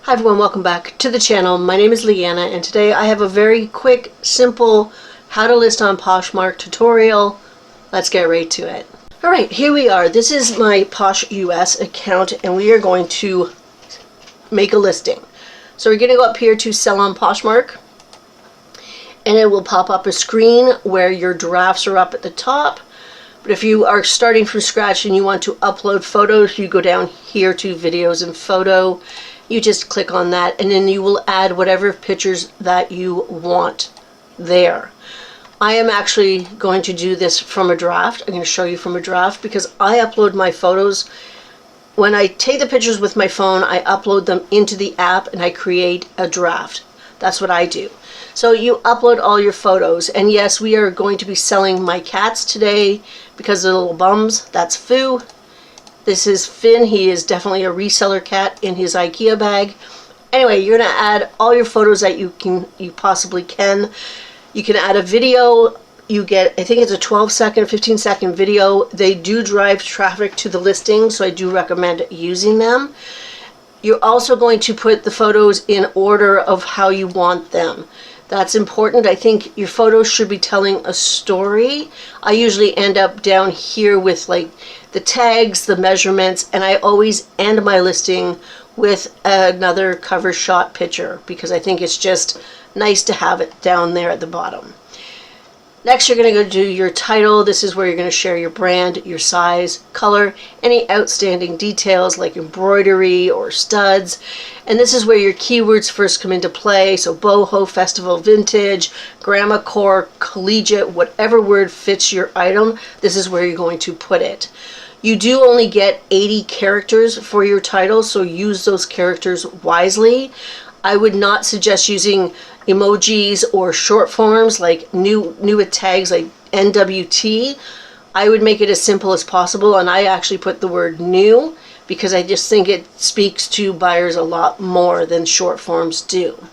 Hi everyone, welcome back to the channel. My name is Leanna and today I have a very quick, simple how to list on Poshmark tutorial. Let's get right to it. Alright, here we are. This is my Posh US account and we are going to make a listing. So we're going to go up here to sell on Poshmark and it will pop up a screen where your drafts are up at the top. But if you are starting from scratch and you want to upload photos, you go down here to videos and photo. You just click on that and then you will add whatever pictures that you want there. I am actually going to do this from a draft. I'm going to show you from a draft because I upload my photos. When I take the pictures with my phone, I upload them into the app and I create a draft. That's what I do. So you upload all your photos, and yes, we are going to be selling my cats today because they're little bums. That's Foo. This is Finn. He is definitely a reseller cat in his IKEA bag. Anyway, you're going to add all your photos that you possibly can. You can add a video. You get, I think it's a 12-second, 15-second video. They do drive traffic to the listing, so I do recommend using them. You're also going to put the photos in order of how you want them. That's important. I think your photos should be telling a story. I usually end up down here with like the tags, the measurements, and I always end my listing with another cover shot picture because I think it's just nice to have it down there at the bottom. Next, you're going to go do your title. This is where you're going to share your brand, your size, color, any outstanding details like embroidery or studs. And this is where your keywords first come into play. So boho, festival, vintage, grandma core, collegiate, whatever word fits your item, this is where you're going to put it. You do only get 80 characters for your title, so use those characters wisely. I would not suggest using emojis or short forms like new with tags like NWT. I would make it as simple as possible, and I actually put the word new because I just think it speaks to buyers a lot more than short forms do.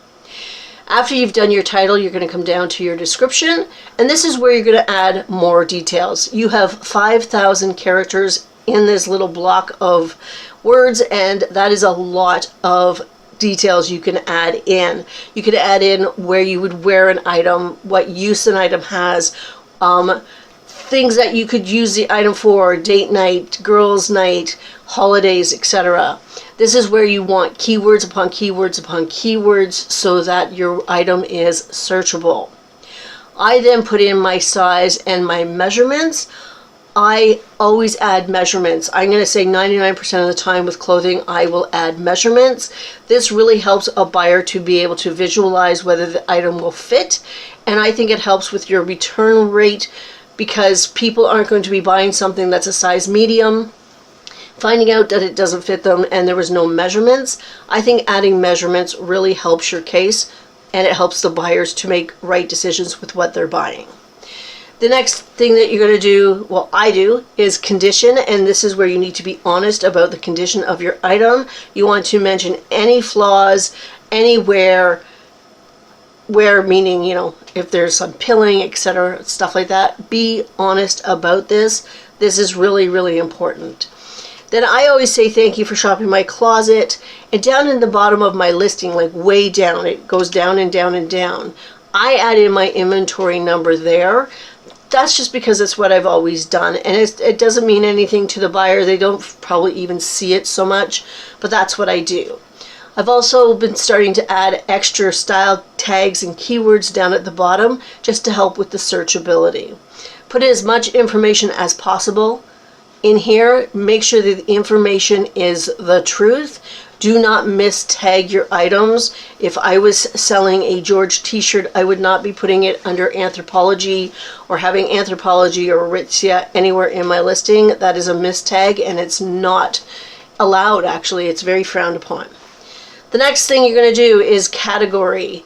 After you've done your title, you're going to come down to your description, and this is where you're going to add more details. You have 5,000 characters in this little block of words, and that is a lot of details you can add in. You could add in where you would wear an item, what use an item has, things that you could use the item for, date night, girls night, holidays, etc. This is where you want keywords upon keywords upon keywords so that your item is searchable. I then put in my size and my measurements. I always add measurements. I'm going to say 99% of the time with clothing I will add measurements. This really helps a buyer to be able to visualize whether the item will fit, and I think it helps with your return rate because people aren't going to be buying something that's a size medium, finding out that it doesn't fit them and there was no measurements. I think adding measurements really helps your case and it helps the buyers to make right decisions with what they're buying. The next thing that you're going to do, well, I do, is condition, and this is where you need to be honest about the condition of your item. You want to mention any flaws, anywhere, where meaning, you know, if there's some pilling, etc., stuff like that. Be honest about this. This is really, really important. Then I always say thank you for shopping my closet, and down in the bottom of my listing, like way down, it goes down and down and down. I add in my inventory number there. That's just because it's what I've always done, and it doesn't mean anything to the buyer. They don't probably even see it so much, but that's what I do. I've also been starting to add extra style tags and keywords down at the bottom just to help with the searchability. Put as much information as possible in here. Make sure that the information is the truth. Do not mistag your items. If I was selling a George t-shirt, I would not be putting it under Anthropologie or having Anthropologie or Aritzia anywhere in my listing. That is a mistag and it's not allowed, actually. It's very frowned upon. The next thing you're going to do is category.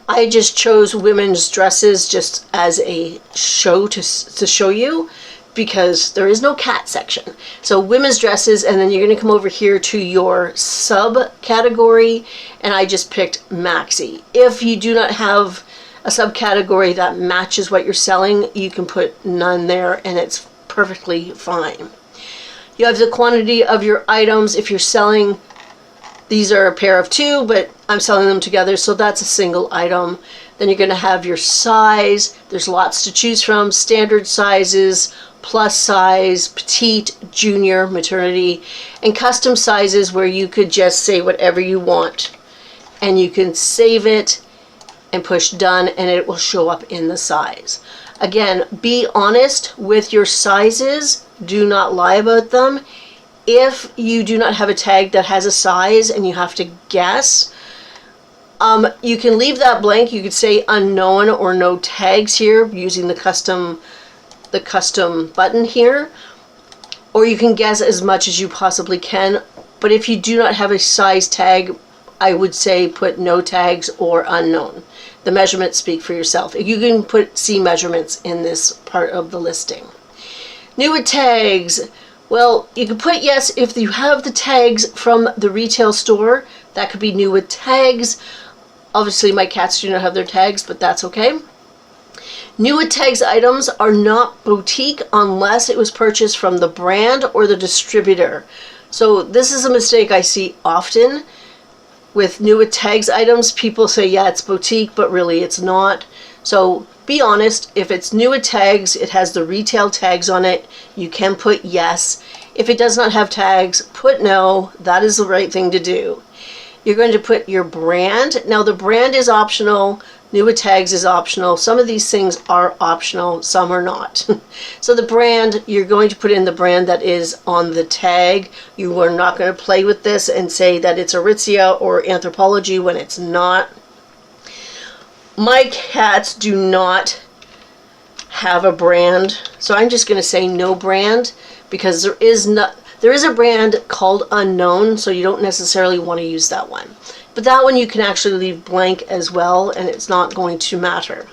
I just chose women's dresses just as a show to show you, because there is no cat section. So women's dresses, and then you're going to come over here to your subcategory, and I just picked maxi. If you do not have a subcategory that matches what you're selling, you can put none there and it's perfectly fine. You have the quantity of your items. If you're selling These are a pair of two, but I'm selling them together, so that's a single item. Then you're going to have your size. There's lots to choose from. Standard sizes, plus size, petite, junior, maternity, and custom sizes where you could just say whatever you want. And you can save it and push done, and it will show up in the size. Again, be honest with your sizes. Do not lie about them. If you do not have a tag that has a size and you have to guess, you can leave that blank. You could say unknown or no tags here using the custom button here, or you can guess as much as you possibly can. But if you do not have a size tag, I would say put no tags or unknown. The measurements speak for yourself. You can put C measurements in this part of the listing. New with tags. Well, you can put yes if you have the tags from the retail store. That could be new with tags. Obviously, my cats do not have their tags, but that's okay. New with tags items are not boutique unless it was purchased from the brand or the distributor. So this is a mistake I see often. With new with tags items, people say, yeah, it's boutique, but really it's not. So be honest. If it's new with tags, it has the retail tags on it. You can put yes. If it does not have tags, put no. That is the right thing to do. You're going to put your brand. Now the brand is optional. New with tags is optional. Some of these things are optional, some are not. So the brand, you're going to put in the brand that is on the tag. You are not going to play with this and say that it's Aritzia or Anthropologie when it's not. My cats do not have a brand, so I'm just going to say no brand, because there is a brand called Unknown, so you don't necessarily want to use that one. But that one you can actually leave blank as well, and it's not going to matter.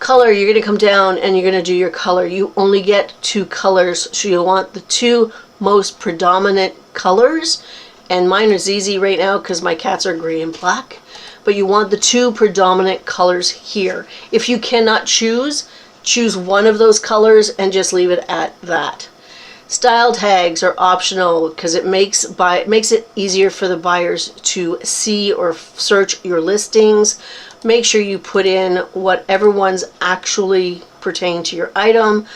Color, you're going to come down and you're going to do your color. You only get 2 colors, so you want the 2 most predominant colors. And mine is easy right now because my cats are gray and black. But you want the 2 predominant colors here. If you cannot choose one of those colors and just leave it at that. Style tags are optional because it makes it easier for the buyers to see or search your listings. Make sure you put in whatever ones actually pertain to your item.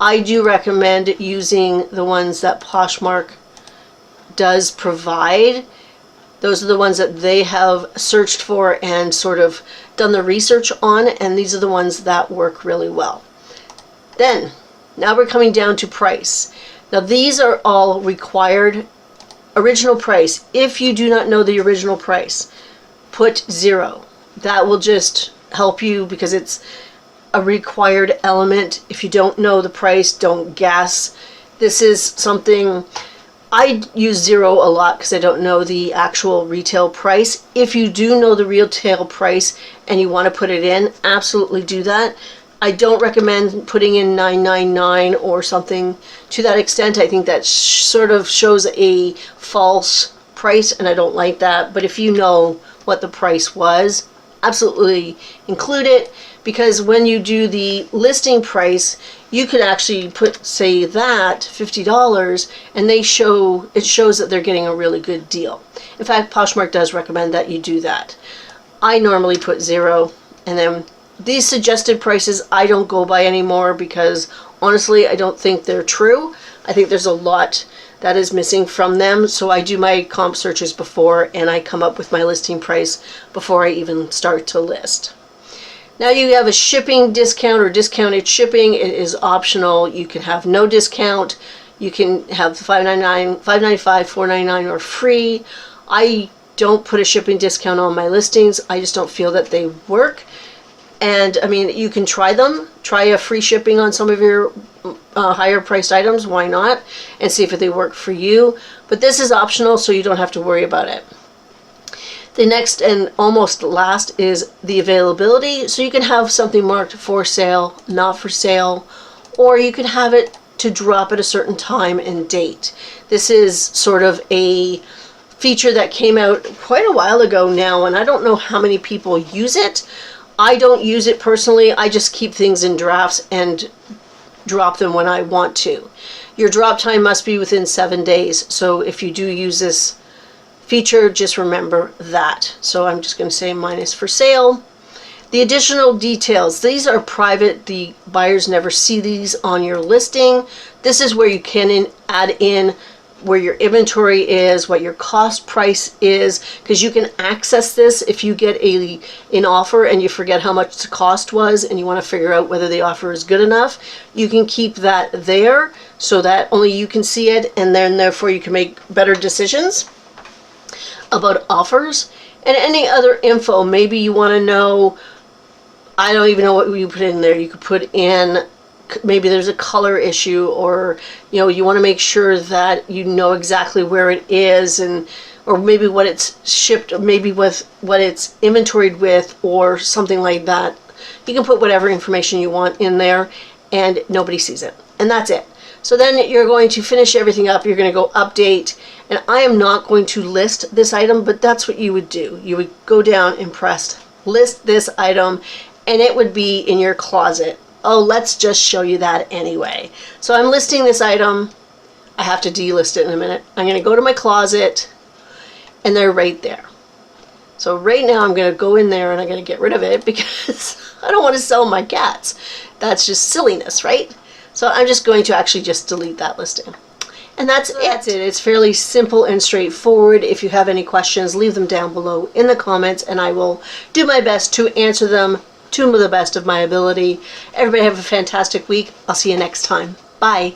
I do recommend using the ones that Poshmark does provide. Those are the ones that they have searched for and sort of done the research on, and these are the ones that work really well. Then, now we're coming down to price. Now these are all required. Original price. If you do not know the original price, put 0. That will just help you because it's a required element. If you don't know the price, don't guess. This is something I use 0 a lot because I don't know the actual retail price. If you do know the retail price and you want to put it in, absolutely do that. I don't recommend putting in $9.99 or something to that extent. I think that sort of shows a false price, and I don't like that. But if you know what the price was, absolutely include it, because when you do the listing price, you could actually put, say, that $50, and it shows that they're getting a really good deal. In fact, Poshmark does recommend that you do that. I normally put 0, and then these suggested prices I don't go by anymore because honestly I don't think they're true. I think there's a lot that is missing from them, so I do my comp searches before and I come up with my listing price before I even start to list. Now you have a shipping discount or discounted shipping. It is optional. You can have no discount. You can have $5.99, $5.95, $4.99 or free. I don't put a shipping discount on my listings. I just don't feel that they work. And I mean, you can try them. Try a free shipping on some of your higher priced items. Why not? And see if they work for you. But this is optional, so you don't have to worry about it. The next and almost last is the availability. So you can have something marked for sale, not for sale, or you can have it to drop at a certain time and date. This is sort of a feature that came out quite a while ago now, and I don't know how many people use it. I don't use it personally. I just keep things in drafts and drop them when I want to. Your drop time must be within 7 days. So if you do use this feature, just remember that. So I'm just going to say mine is for sale. The additional details, these are private. The buyers never see these on your listing. This is where you can add in where your inventory is, what your cost price is, because you can access this if you get an offer and you forget how much the cost was and you want to figure out whether the offer is good enough. You can keep that there so that only you can see it, and then therefore you can make better decisions about offers. And any other info, maybe you want to know, I don't even know what you put in there. You could put in, maybe there's a color issue, or you want to make sure that you know exactly where it is, and or maybe what it's shipped, or maybe with what it's inventoried with, or something like that. You can put whatever information you want in there and nobody sees it, and that's it. So then you're going to finish everything up. You're going to go update, and I am not going to list this item, but that's what you would do. You would go down and press list this item, and it would be in your closet. Oh, let's just show you that anyway. So I'm listing this item. I have to delist it in a minute. I'm going to go to my closet, and they're right there. So right now I'm going to go in there and I'm going to get rid of it because I don't want to sell my cats. That's just silliness, right? So I'm just going to actually just delete that listing. And that's it. It's fairly simple and straightforward. If you have any questions, leave them down below in the comments, and I will do my best to answer them to the best of my ability. Everybody have a fantastic week. I'll see you next time. Bye.